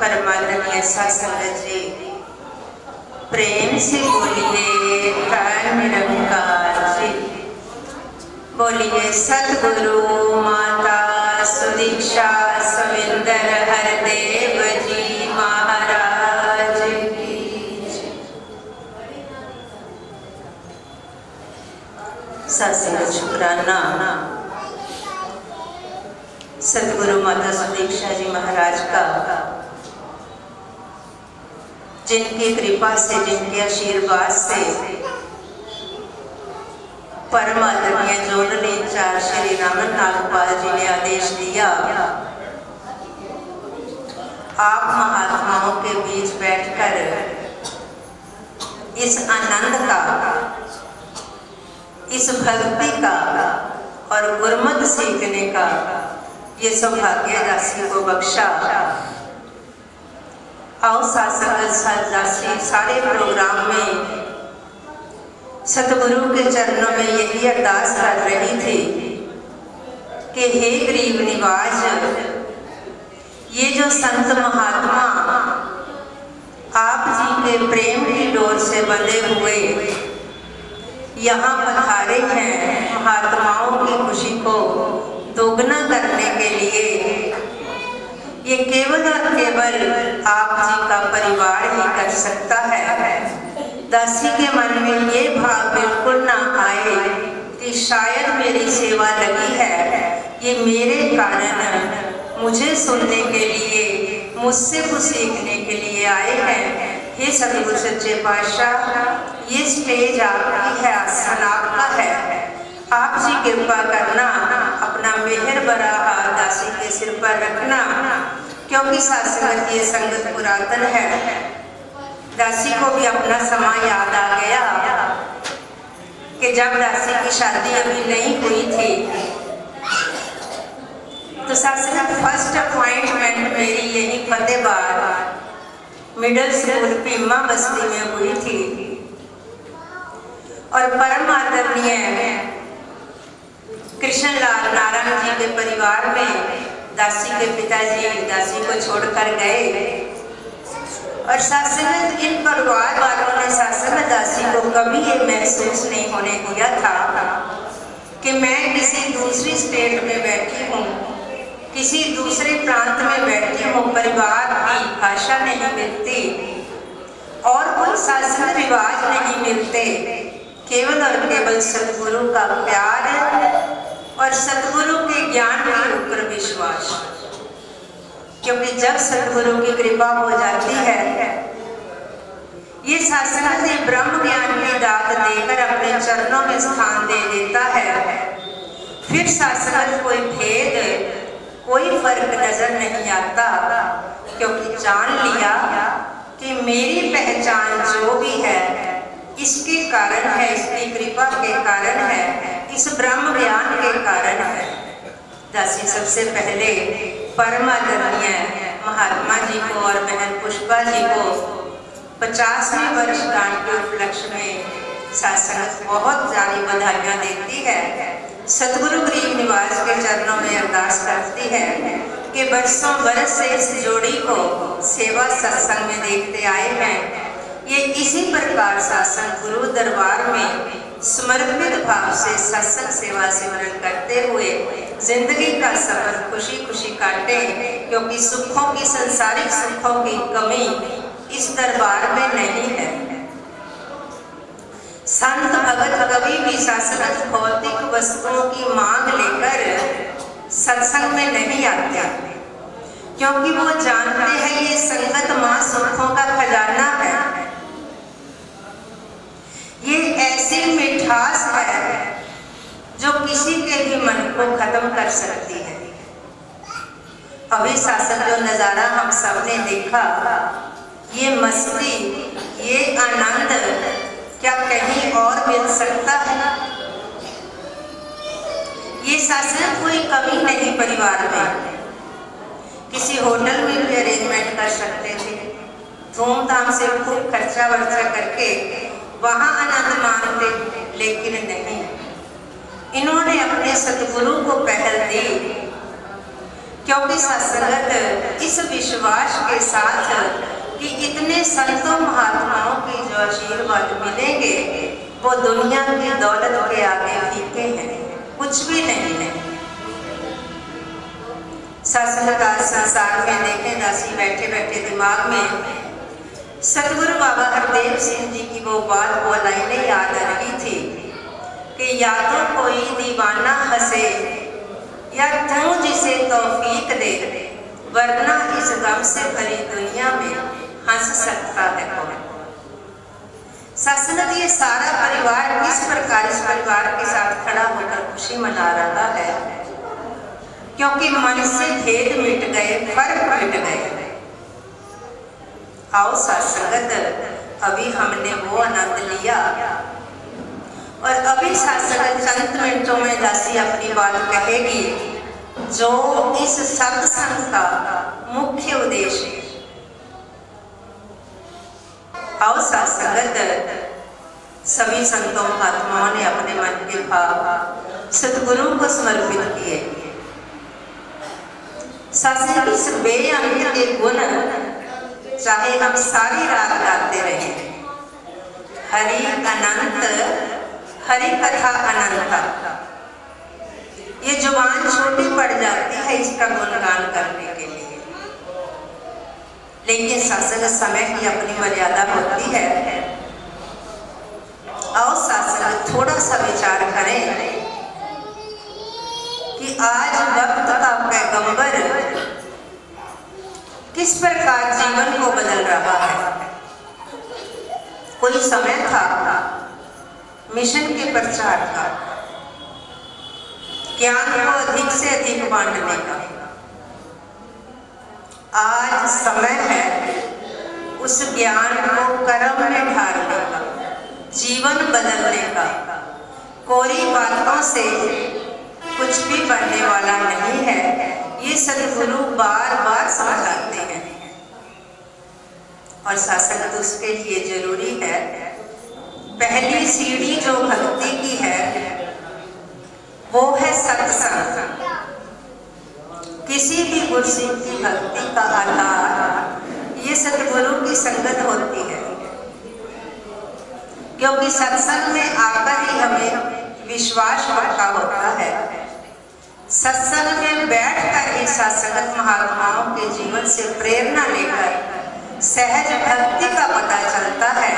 परमात्मा ऐसा संगत जी प्रेम से बोलिए धन निरंकार जी। बोलिए सतगुरु माता सुदीक्षा सविंदर हरदेव जी महाराज की। सत्संग शुक्राना सतगुरु माता सुदीक्षा जी महाराज का, जिनकी कृपा से, जिनके आशीर्वाद से परम आदरणीय जोनली चार श्री रामन नागपाल जी ने आदेश दिया, आप महात्माओं के बीच बैठकर इस आनंद का, इस भक्ति का और गुरमत सीखने का ये सौभाग्य दासी को बख्शा। आओ साथ दासी सारे प्रोग्राम में सतगुरु के चरणों में यही अरदास कर रही थी कि हे गरीब निवाज, ये जो संत महात्मा आप जी के प्रेम की डोर से बंधे हुए यहाँ पधारे हैं, महात्माओं की खुशी को दोगुना करने के लिए, ये केवल और केवल आप जी का परिवार ही कर सकता है। दासी के मन में ये भाव बिल्कुल ना आए कि शायद मेरी सेवा लगी है, ये मेरे कारण मुझे सुनने के लिए, मुझसे कुछ सीखने के लिए आए हैं। हे सतगुरु सच्चे पातशाह, ये स्टेज आपकी है, आसन आपका है, आप जी कृपा करना, अपना मेहर भरा हाथ दासी के सिर पर रखना, क्योंकि सासंगत ये संगत पुरातन है। दासी को भी अपना समय याद आ गया कि जब दासी की शादी अभी नहीं हुई थी तो सासंगत फर्स्ट अपॉइंटमेंट मेरी यही फतेहाबाद मिडिल स्कूल पीमा बस्ती में हुई थी और परम आदरणीय कृष्णलाल नारायण जी के परिवार में दासी के पिताजी दासी को छोड़कर गए और सासंगत इन परिवार वालों ने सासंगत दासी को कभी ये महसूस नहीं होने दिया था कि मैं किसी दूसरी स्टेट में बैठी हूँ, किसी दूसरे प्रांत में बैठी हूँ, परिवार की भाषा नहीं मिलती और कोई शासन रिवाज नहीं मिलते, केवल और केवल सतगुरु का प्यार और सतगुरु के ज्ञान के ऊपर विश्वास। क्योंकि जब सतगुरु की कृपा हो जाती है, ये शासन से ब्रह्म ज्ञान की दात देकर अपने चरणों में स्थान दे देता है, फिर शासन कोई भेद, कोई फर्क नजर नहीं आता, क्योंकि जान लिया कि मेरी पहचान जो भी है इसके कारण है, इसकी कृपा के कारण है, इस ब्रह्म ज्ञान के कारण है। दासी सबसे पहले परम आदरणीय महात्मा जी को और बहन पुष्पा जी को 50वीं वर्षगांठ के उपलक्ष्य में शासन बहुत सारी बधाइयाँ देती है। सतगुरु गरीब निवास के चरणों में अरदास करती है कि बरसों बरस से इस जोड़ी को सेवा सत्संग में देखते आए हैं। ये इसी प्रकार शासन गुरु दरबार में समर्पित भाव से सत्संग सेवा सिमरन करते हुए जिंदगी का सफर खुशी खुशी काटे, क्योंकि सुखों की, संसारिक सुखों की कमी इस दरबार में नहीं है। संत भगत कभी भी शासनत भौतिक वस्तुओं की मांग लेकर सत्संग में नहीं आते, क्योंकि वो जानते हैं ये संगत मां सुखों का खजाना है। ये ऐसी मिठास है जो किसी के भी मन को खत्म कर सकती है। अभी शासन जो नजारा हम सबने देखा, ये मस्ती, ये आनंद क्या कहीं और मिल सकता है? ये शासन कोई कमी नहीं परिवार में, किसी होटल में भी अरेंजमेंट कर सकते थे, धूमधाम से खूब खर्चा वर्चा करके वहां आनंद मानते, लेकिन नहीं, इन्होंने अपने सतगुरु को पहल दी। क्योंकि सत्संगत इस विश्वास के साथ कि इतने संतों महात्माओं की जो आशीर्वाद मिलेंगे वो दुनिया की दौलत के आगे फीके हैं, कुछ भी नहीं है। सत्संग का संसार में देखें दासी बैठे बैठे दिमाग में सतगुरु बाबा हरदेव सिंह जी की वो बात, वो लाइनें याद आ रही थी कि या तो कोई दीवाना हंसे या तू जिसे तौफीक दे, वरना इस गम से भरी दुनिया में हंस सकता है कौन। सत्संग ये सारा परिवार किस प्रकार इस परिवार के साथ खड़ा होकर खुशी मना रहा है, क्योंकि मन से भेद मिट गए, फर्क मिट गए। आओ सत्संगत, अभी हमने वो आनंद लिया और अभी सत्संग चंद मिनटों में दासी अपनी बात कहेगी जो इस सत्संग का मुख्य उद्देश्य है। आओ सत्संगत, सभी संतों महात्माओं ने अपने मन के भाव सतगुरु को समर्पित किए। सत्संग इस बेअंत के गुण चाहे हम सारी रात गाते रहे, हरि अनंत, हरि कथा अनंत। ये जुबान छोटी पड़ जाती है इसका गुणगान करने के लिए, लेकिन सत्संग समय की अपनी मर्यादा होती है। आओ सत्संग थोड़ा सा विचार करें कि आज वक्त का पैगंबर किस प्रकार जीवन को बदल रहा है। कोई समय था मिशन के प्रचार का, ज्ञान को अधिक से अधिक बांटने का। आज समय है उस ज्ञान को कर्म में ढालने का, जीवन बदलने का। कोरी बातों से कुछ भी बनने वाला नहीं है, ये सद्गुरु बार बार समझाते हैं। और सत्संग उसके लिए जरूरी है। पहली सीढ़ी जो भक्ति की है वो है सत्संग। किसी भी गुरसिंह की भक्ति का आधार ये सतगुरु की संगत होती है, क्योंकि सत्संग में आकर ही हमें विश्वास पक्का होता है। सत्संग में बैठकर ही सत्संगत महात्माओं के जीवन से प्रेरणा लेकर सहज भक्ति का पता चलता है।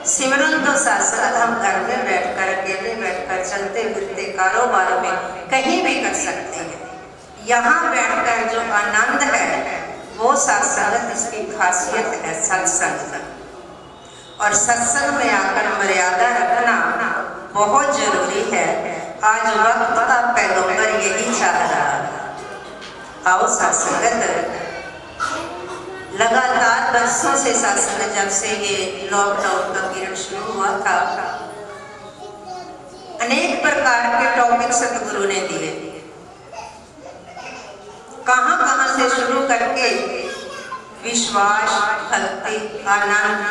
सिमरन तो सत्संग हम घर में बैठकर, अकेले बैठकर, चलते फिरते, कारोबार में कहीं भी कर सकते हैं। यहाँ बैठकर जो आनंद है वो सत्संग, इसकी खासियत है सत्संग। और सत्संग में आकर मर्यादा रखना बहुत जरूरी है। आज वक्त का पैगंबर यही चाह रहा है। आओ सत्संगत, लगातार बरसों से सत्संग, जब से ये लॉकडाउन का पीरियड शुरू हुआ था, अनेक प्रकार के टॉपिक सतगुरु ने दिए। कहां कहां से शुरू करके विश्वास, भक्ति, आनंद,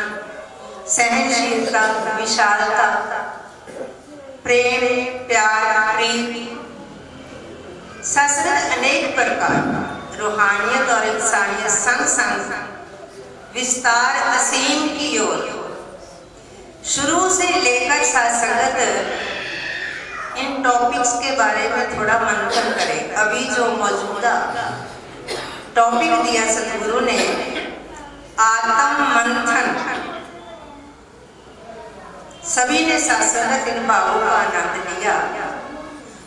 सहनशीलता, विशालता, प्रेम, प्यार, प्रीति, सत्संग अनेक प्रकार, रूहानियत और इंसानियत संग संग विस्तार असीम की ओर। शुरू से लेकर सत्संगत इन टॉपिक्स के बारे में थोड़ा मंथन करें। अभी जो मौजूदा टॉपिक दिया सतगुरु ने, आत्म मंथन, सभी ने सत्संगत इन भावों का आनंद लिया।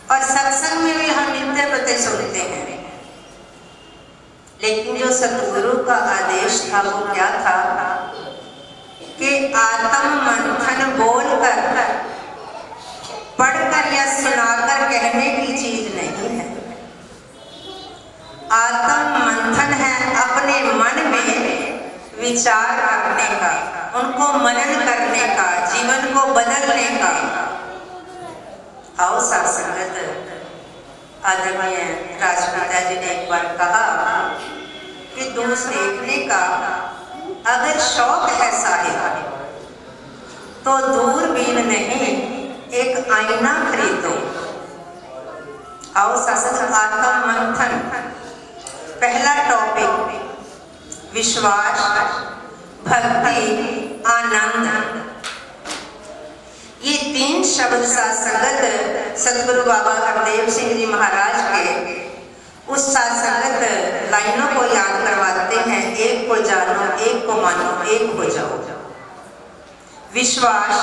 और सत्संग में भी हम नित्य प्रति सुनते हैं, लेकिन जो सतगुरु का आदेश था वो क्या था कि आत्म मंथन बोलकर, पढ़कर या सुनाकर कहने की चीज नहीं है। आत्म मंथन है अपने मन में विचार करने का, उनको मनन करने का, जीवन को बदलने का। आओ सत्संगत, आदरणीय राजपिता जी ने एक बार कहा कि दूर देखने का अगर शौक है साहिब तो दूरबीन नहीं, एक आईना खरीदो। आओ सत्संग आत्म मंथन, पहला टॉपिक विश्वास, भक्ति, आनंद। ये 3 शब्द साथ संगत सतगुरु बाबा हरदेव सिंह जी महाराज के उस साथ संगत लाइनों को याद करवाते हैं। एक को जानो, एक को मानो, एक हो जाओ। विश्वास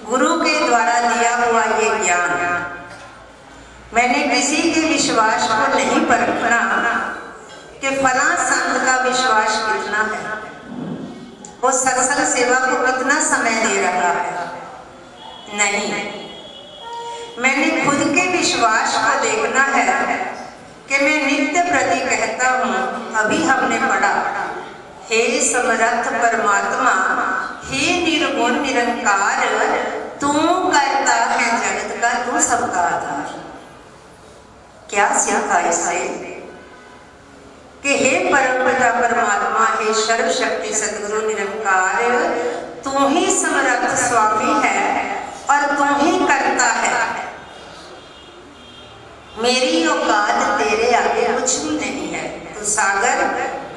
गुरु के द्वारा दिया हुआ ये ज्ञान। मैंने किसी के विश्वास को नहीं परखना कि फला संत का विश्वास कितना है, वो सत्संग सेवा को कितना समय दे रहा है। नहीं, मैंने खुद के विश्वास को देखना है कि मैं नित्य प्रति कहता हूँ। अभी हमने पढ़ा, हे समर्थ परमात्मा, हे निर्गुण निरंकार, तू करता है जगत का, तू सबका आधार। क्या सीखा इससे कि हे परमपिता परमात्मा, हे सर्वशक्ति सद्गुरु निरंकार, तू ही समर्थ स्वामी है और तू ही करता है। मेरी औकात तेरे आगे कुछ भी नहीं है। तू सागर,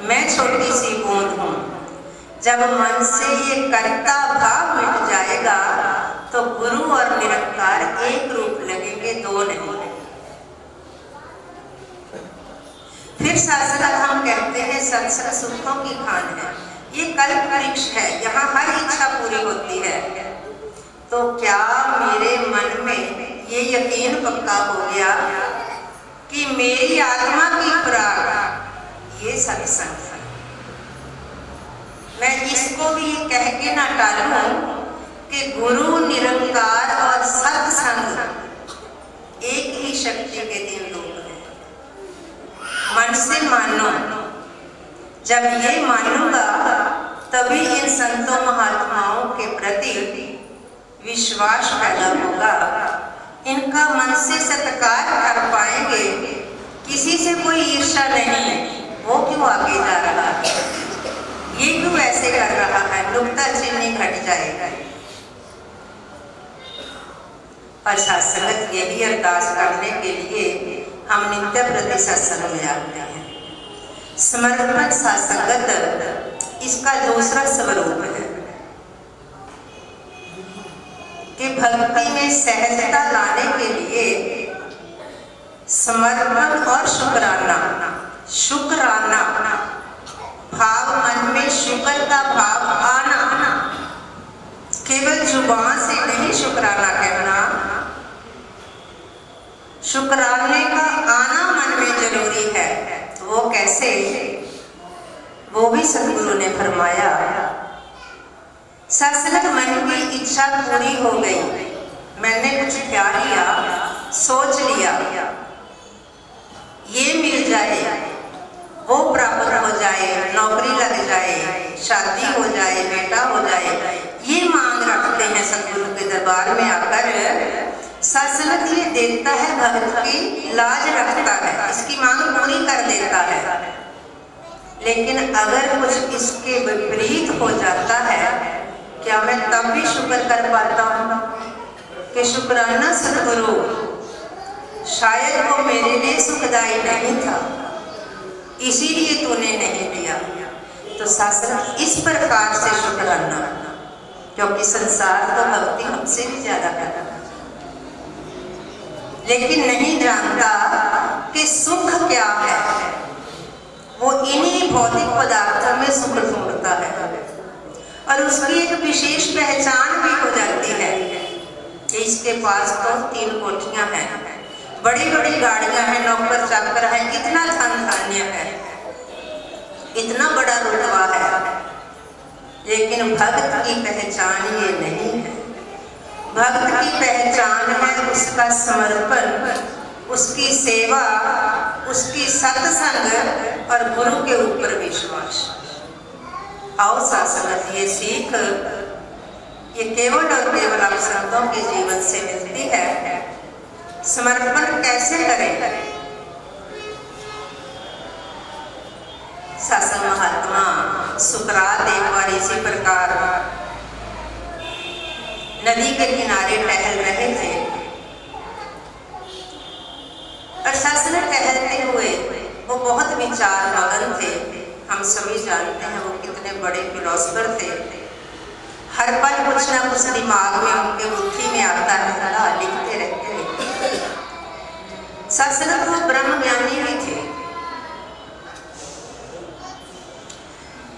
मैं छोटी सी बूंद हूँ। जब मन से ये कर्ता भाव मिट जाएगा तो गुरु और निरंकार एक रूप लगेंगे, दो नहीं। फिर शास्त्र हम कहते हैं सत्संग सुखों की खान है। ये कल्प वृक्ष है, यहाँ हर इच्छा पूरी होती है। तो क्या मेरे मन में ये यकीन पक्का हो गया कि मेरी आत्मा की खुराक ये सत्संग है। मैं इसको भी कह के ना टालूं कि गुरु निरंकार और सत्संग एक ही शक्ति के 3 रूप हैं। मन से मानो, जब ये मानूंगा तभी इन संतों महात्माओं के प्रति विश्वास पैदा होगा। इनका मन से सत्कार कर पाएंगे। किसी से कोई ईर्ष्या नहीं, वो क्यों आगे जा रहा है, ये क्यों ऐसे कर रहा है, नुक्ता चिन्ह घट जाएगा। और सत्संग यही अरदास करने के लिए हम नित्य प्रति सत्संग में आते हैं। समर्पण सत्संगत इसका दूसरा स्वरूप है कि भक्ति में सहजता लाने के लिए समर्पण और शुक्राना भाव, मन में शुक्र का भाव आना। केवल जुबान से नहीं शुक्राना कहना, शुक्राने का आना मन में जरूरी है। तो वो कैसे, वो भी सतगुरु ने फरमाया। सत्संग मन की इच्छा पूरी हो गई, मैंने कुछ ख्याल लिया, सोच लिया, ये मिल जाए, वो प्राप्त हो जाए, नौकरी लग जाए, शादी हो जाए, बेटा हो जाए, ये मांग रखते हैं सतगुरु के दरबार में आकर। सत्संग ये देता है, भक्त की लाज रखता है, इसकी मांग पूरी कर देता है। लेकिन अगर कुछ इसके विपरीत हो जाता है, क्या मैं तब भी शुक्र कर पाता हूँ कि शुक्राना सतगुरु, शायद वो मेरे लिए सुखदायी नहीं था, इसीलिए तूने नहीं दिया। तो शास्त्र इस प्रकार से शुक्राना, क्योंकि संसार तो भक्ति हमसे भी ज्यादा करता है, लेकिन नहीं जानता कि सुख क्या है। वो इन्हीं भौतिक पदार्थों में सुख ढूंढता है और उसकी एक विशेष पहचान भी हो जाती है कि इसके पास तो 3 कोठियां हैं, बड़ी बड़ी गाड़ियां हैं, नौकर चाकर है, इतना धन धान्य है, इतना बड़ा रुतबा है। लेकिन भक्त की पहचान ये नहीं है। भक्त की पहचान है उसका समर्पण, उसकी सेवा, उसकी सत्संग और गुरु के ऊपर विश्वास। आओ सत्संग ये सीख ये केवल और केवल आप संतों के जीवन से मिलती है। समर्पण कैसे करें? शासन महात्मा सुकरात एक बार इसी प्रकार नदी के किनारे टहल रहे थे और शासन टहलते हुए वो बहुत विचार मगन थे। हम सभी जानते हैं वो कितने बड़े फिलोसफर थे। हर पल कुछ ना कुछ दिमाग में उनके बुद्धि में आता रहता, लिखते रहते। सचमुच वो ब्रह्म ज्ञानी भी थे।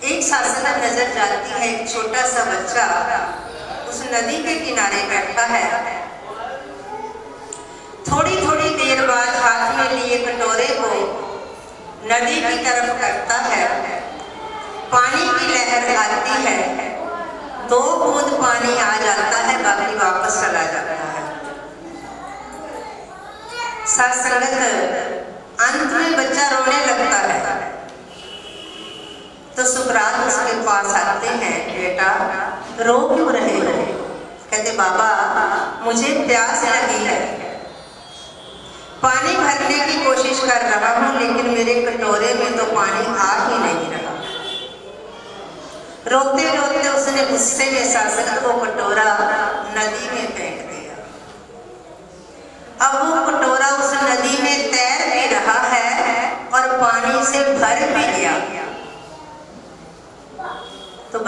एक शासन नजर जाती है, एक छोटा सा बच्चा उस नदी के किनारे बैठा है। थोड़ी थोड़ी देर बाद हाथ में लिए कटोरे को नदी की तरफ करता है। पानी की लहर आती है, 2 बूंद पानी आ जाता है, बाकी वापस चला जाता है। सत्संगत अंत में बच्चा रोने लगता है तो सुकरात उसके पास आते हैं, बेटा रो क्यों रहे हो? कहते बाबा मुझे प्यास लगी है, पानी भरने की कोशिश कर रहा हूं लेकिन मेरे कटोरे में तो पानी आ ही नहीं रहा। रोते रोते उसने गुस्से में शासक को कटोरा नदी में फेंक दिया। अब वो कटोरा उस नदी में तैर भी रहा है और पानी से भर भी गया। तो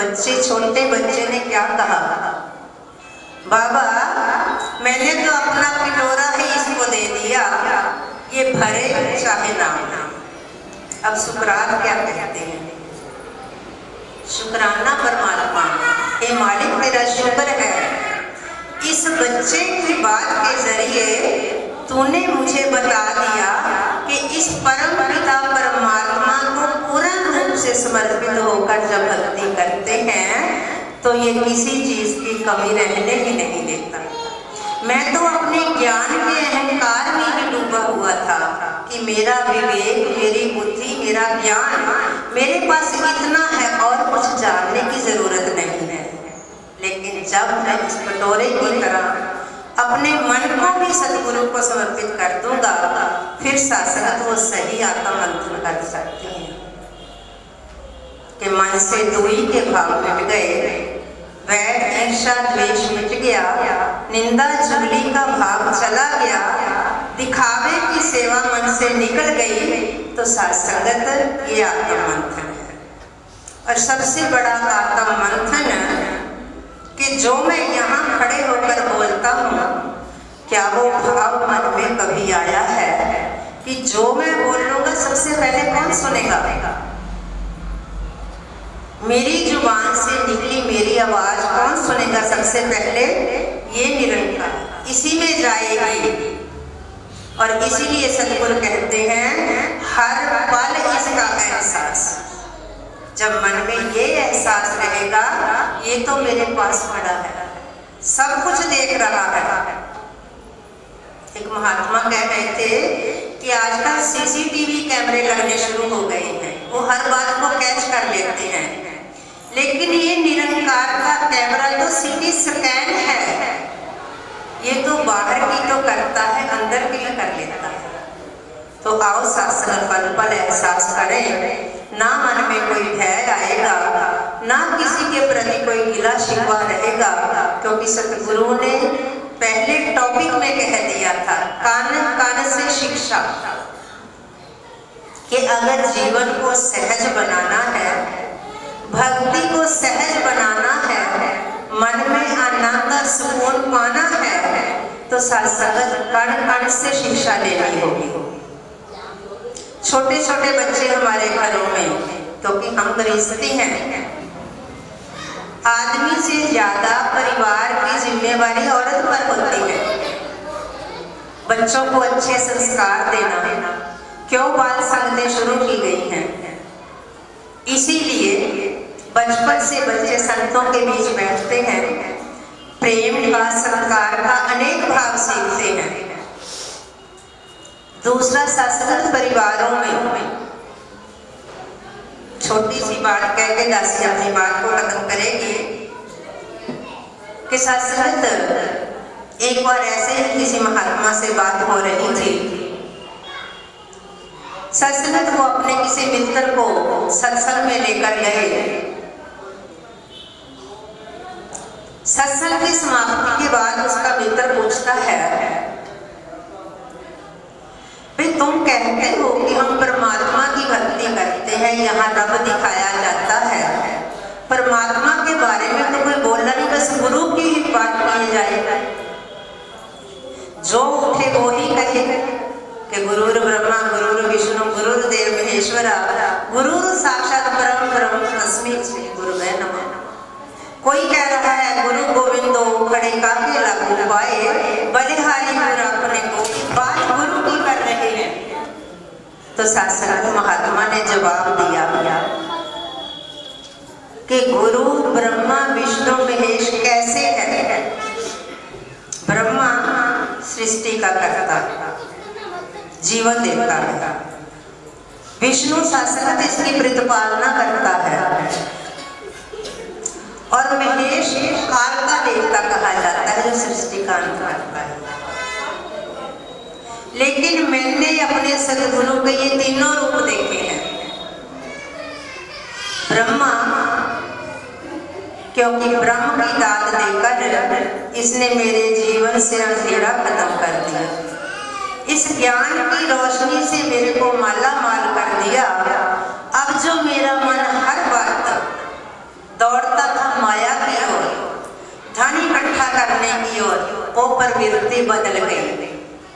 छोटे बच्चे ने क्या कहा, बाबा मैंने तो अपना कटोरा ही इसको दे दिया, ये भरे चाहे ना। अब सुकरात क्या कहते हैं, शुक्राना परमात्मा, हे मालिक तेरा शुक्र है इस बच्चे की बात के जरिए तूने मुझे बता दिया कि इस परम पिता परमात्मा को पूर्ण रूप से समर्पित होकर जब भक्ति करते हैं तो ये किसी चीज की कमी रहने ही नहीं देता। मैं तो अपने ज्ञान के अहंकार में ही डूबा हुआ था कि मेरा विवेक, मेरी बुद्धि, मेरा ज्ञान मेरे पास इतना है और कुछ जानने की जरूरत नहीं है। लेकिन जब मैं इस कटोरे की तरह अपने मन को भी सतगुरु को समर्पित कर दूंगा फिर शासक वो सही आत्ममंथन कर सकते हैं कि मन से दूरी के भाव मिट गए, वैर ईर्ष्या द्वेष मिट गया, निंदा चुगली का भाव चला गया, दिखावे की सेवा मन से निकल गई, तो सत्संगत ये आत्ममंथन है। और सबसे बड़ा आत्ममंथन कि जो मैं यहाँ खड़े होकर बोलता हूँ, क्या वो भाव मन में कभी आया है कि जो मैं बोलूँगा सबसे पहले कौन सुनेगा? मेरी जुबान से निकली मेरी आवाज कौन सुनेगा सबसे पहले? ये निरंकार, इसी में जाएगी। और इसीलिए सतगुरु कहते हैं हर पल इसका एहसास। जब मन में ये एहसास रहेगा ये तो मेरे पास खड़ा है, सब कुछ देख रहा है। एक महात्मा कह रहे थे कि आजकल सीसीटीवी कैमरे लगने शुरू हो गए हैं, वो हर बात को कैच कर लेते हैं, लेकिन ये निरंकार का कैमरा तो सिटी स्कैन है, ये तो बाहर की तो करता है, अंदर की भी कर लेता है। तो आओ सत्संग पल पल एहसास करें, ना मन में कोई भय आएगा, ना किसी के प्रति कोई गिला शिकवा रहेगा, क्योंकि सतगुरु ने पहले टॉपिक में कह दिया था कान कान से शिक्षा कि अगर जीवन को सहज बनाना है, भक्ति को सहज बनाना है, मन में आनंद सुकून पाना है, तो सत्संग कण कण से शिक्षा लेनी होगी। छोटे छोटे बच्चे हमारे घरों में, क्योंकि हम गृहस्थी हैं, आदमी से ज्यादा परिवार की जिम्मेवारी औरत पर होती है। बच्चों को अच्छे संस्कार देना, क्यों बाल संगतें शुरू की गई हैं? इसीलिए बचपन से बच्चे संतों के बीच बैठते हैं, प्रेम का, संस्कार का अनेक भाव सीखते हैं। दूसरा सत्संग परिवारों में, छोटी सी बात कह के दासी अपनी बात को खत्म करेगी कि सत्संग एक बार ऐसे ही किसी महात्मा से बात हो रही थी। सत्संग वो अपने किसी मित्र को सत्संग में लेकर गए। सत्संग की समाप्ति के बाद उसका मित्र पूछता है, भाई तुम कहते हो कि हम परमात्मा करते हैं, यहाँ रब दिखाया जाता है। परमात्मा के बारे में तो कोई बोलना नहीं, बस गुरु की ही बात की जाए। जो उठे वो ही कहे कि गुरुर ब्रह्मा गुरुर विष्णु गुरुर्देव महेश्वरा गुरुर साक्षात परम ब्रह्म तस्मै श्री गुरुवे नमः। कोई कह रहा है गुरु गोविंदो खड़े काके लागू पाए, बलिहारी गुरु अपने को बात गुरु की कर रहे हैं। तो शास्त्र महात्मा ने जवाब दिया कि गुरु ब्रह्मा विष्णु महेश कैसे है। ब्रह्मा सृष्टि का कर्ता जीवन देता है, विष्णु शाश्वत इसकी प्रतिपालना करता है, और महेश काल का देवता कहा जाता है जो सृष्टि का अंत करता है। लेकिन मैंने अपने सदगुरु के ये तीनों रूप देखे हैं। ब्रह्मा, क्योंकि ब्रह्म की दात देकर इसने मेरे जीवन से अंधेरा खत्म कर दिया, इस ज्ञान की रोशनी से मेरे को माला माल कर दिया। अब जो मेरा मन हर बात दौड़ता था माया की ओर, धन इकट्ठा करने की ओर, वो प्रवृत्ति बदल गई।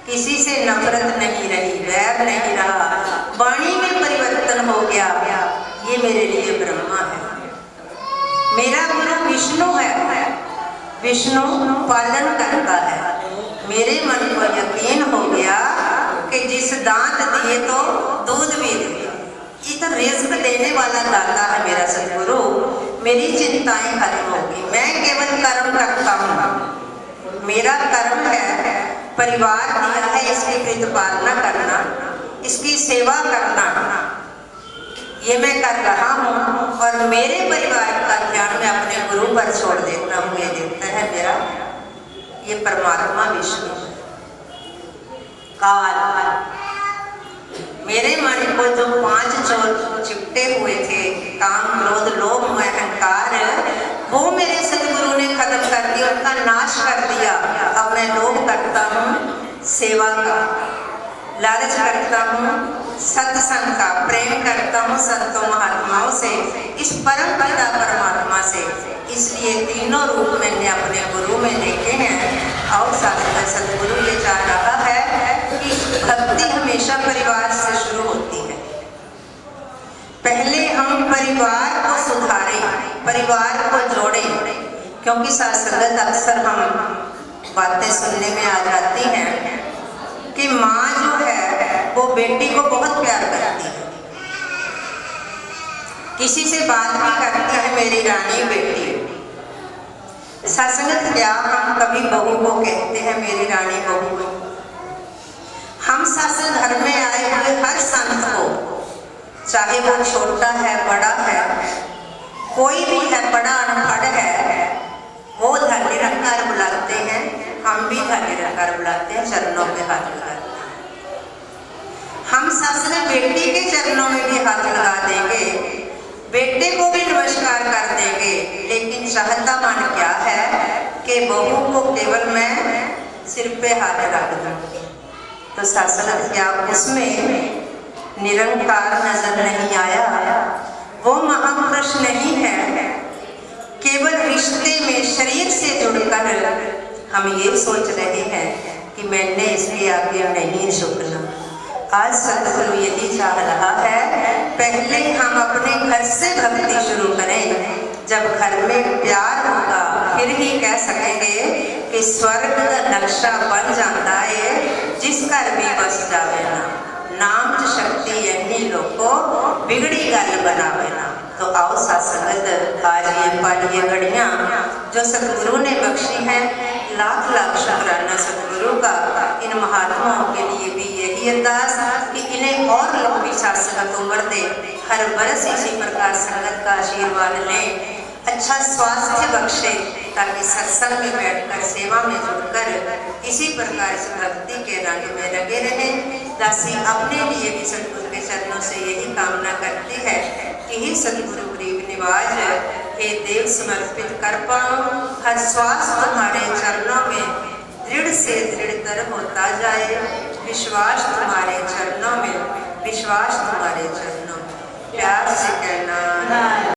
किसी से नफरत नहीं रही, वैर नहीं रहा, वाणी में परिवर्तन हो गया। ये मेरे लिए ब्रह्मा है। मेरा गुरु विष्णु है, विष्णु पालन करता है। मेरे मन को यकीन हो गया कि जिस दांत दिए तो दूध भी दिया, ये तो रिज़्क देने वाला दाता है मेरा सदगुरु। मेरी चिंताएं खत्म होगी, मैं केवल कर्म करता हूँ। मेरा कर्म है परिवार दिया है, इसकी प्रतिपालना करना, इसकी सेवा करना, ये मैं कर रहा हूँ। और मेरे परिवार का ध्यान मैं अपने गुरु पर छोड़ देता हूँ। ये देता है मेरा ये परमात्मा विष्णु। काल, मेरे मन को जो 5 चोर चिपटे हुए थे, काम क्रोध लोभ मोह अहंकार, वो मेरे सदगुरु ने खत्म कर दिया, उनका नाश कर दिया। अब मैं लोभ करता हूँ सेवा का, लालच करता हूँ सत्संग का, प्रेम करता हूँ संतों महात्माओं से, इस परम पिता परमात्मा से। इसलिए तीनों रूप मैंने अपने गुरु में देखे हैं। और साथ सदगुरु ये चाह रहा है कि भक्ति हमेशा परिवार से शुरू होती है। पहले हम परिवार को सुधारें, परिवार को जोड़ें, क्योंकि सत्संगत अक्सर हम बातें सुनने में आ जाती हैं कि माँ जो है वो बेटी को बहुत प्यार करती है, किसी से बात भी करती है मेरी रानी बेटी। सत्संगत क्या, हम कभी बहू को कहते हैं मेरी रानी बहू। हम सत्संग घर में आए हुए हर संत को, चाहे वो छोटा है बड़ा है, कोई भी है, बड़ा अनपढ़ है, वो धन्य रखकर बुलाते हैं, हम भी धन्य रखकर बुलाते हैं, चरणों पे हाथ लगाते हैं। हम सत्संग बेटी के चरणों में भी हाथ लगा देंगे, बेटे को भी नमस्कार कर देंगे। लेकिन चाहता मन क्या है कि बहू को केवल मैं सिर पे हाथ रख दूं। तो सत्संग क्या उसमें निरंकार नजर नहीं आया? वो महापुरुष नहीं है। केवल रिश्ते में शरीर से जुड़कर हम ये सोच रहे हैं कि मैंने इसके आगे नहीं झुकना। आज सतगुरु यही चाह रहा है, पहले हम अपने घर से भक्ति शुरू करें। जब घर में प्यार होगा फिर ही कह सकेंगे कि स्वर्ग का नक्शा बन जाता है, जिस घर भी बस जावे ना, नाम च शक्ति यही लोगों बिगड़ी गल बनावे ना। तो आओ सत्संगत, आज ये पल ये घड़ियाँ जो सतगुरु ने बख्शी हैं, लाख लाख शुक्राना सतगुरु का। इन महात्माओं के लिए भी यही अरदास कि इन्हें और लंबी शासकत उम्र दे, हर बरस इसी प्रकार संगत का आशीर्वाद लें, अच्छा स्वास्थ्य बख्शे, ताकि सत्संग में बैठकर सेवा में जुड़कर इसी प्रकार इस भक्ति के रंग में लगे रहें। दासी अपने लिए भी सतगुरु के चरणों से यही कामना करती है कि ही सतगुरु गरीब निवाज हे देव समर्पित कर पाऊँ, हर श्वास तुम्हारे चरणों में दृढ़ से दृढ़तर होता जाए। विश्वास तुम्हारे चरणों में, विश्वास तुम्हारे चरणों में। प्यार से कहना